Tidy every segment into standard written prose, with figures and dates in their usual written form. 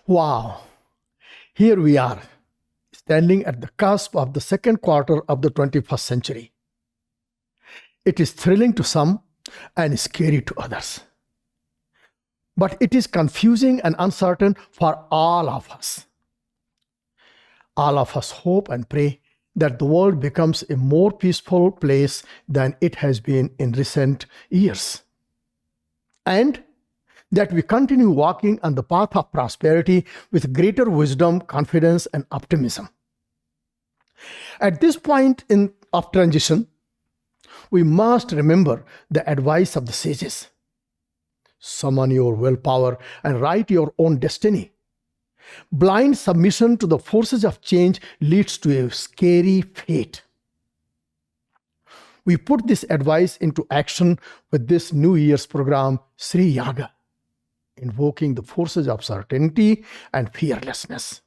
Wow, here we are, standing at the cusp of the second quarter of the 21st century. It is thrilling to some and scary to others. But it is confusing and uncertain for all of us. All of us hope and pray that the world becomes a more peaceful place than it has been in recent years. And that we continue walking on the path of prosperity with greater wisdom, confidence, and optimism. At this point of transition, we must remember the advice of the sages. Summon your willpower and write your own destiny. Blind submission to the forces of change leads to a scary fate. We put this advice into action with this New Year's program, Sri Yaga, invoking the forces of certainty and fearlessness.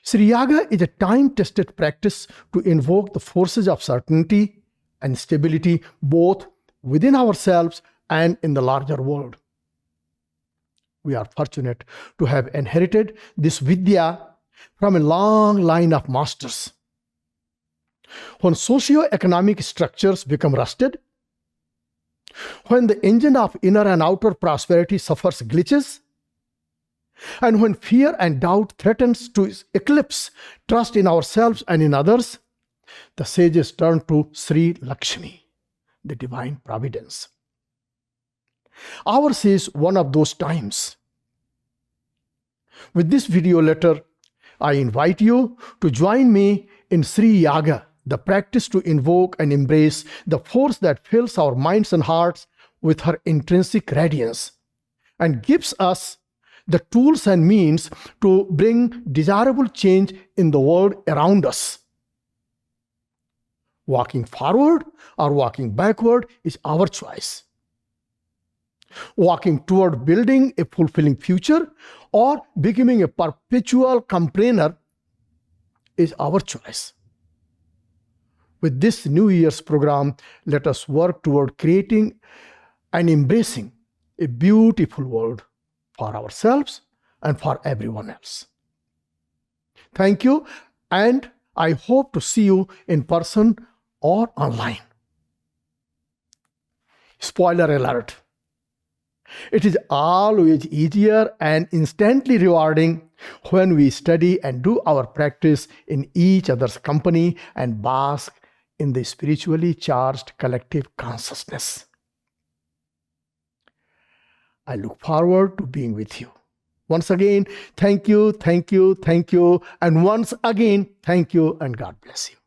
Sri Yaga is a time-tested practice to invoke the forces of certainty and stability both within ourselves and in the larger world. We are fortunate to have inherited this Vidya from a long line of masters. When socio-economic structures become rusted, when the engine of inner and outer prosperity suffers glitches, and when fear and doubt threatens to eclipse trust in ourselves and in others, the sages turn to Sri Lakshmi, the divine providence. Ours is one of those times. With this video letter, I invite you to join me in Sri Yaga, the practice to invoke and embrace the force that fills our minds and hearts with her intrinsic radiance and gives us the tools and means to bring desirable change in the world around us. Walking forward or walking backward is our choice. Walking toward building a fulfilling future or becoming a perpetual complainer is our choice. With this New Year's program, let us work toward creating and embracing a beautiful world for ourselves and for everyone else. Thank you, and I hope to see you in person or online. Spoiler alert. It is always easier and instantly rewarding when we study and do our practice in each other's company and bask in the spiritually charged collective consciousness. I look forward to being with you. Once again, thank you, and once again, thank you, and God bless you.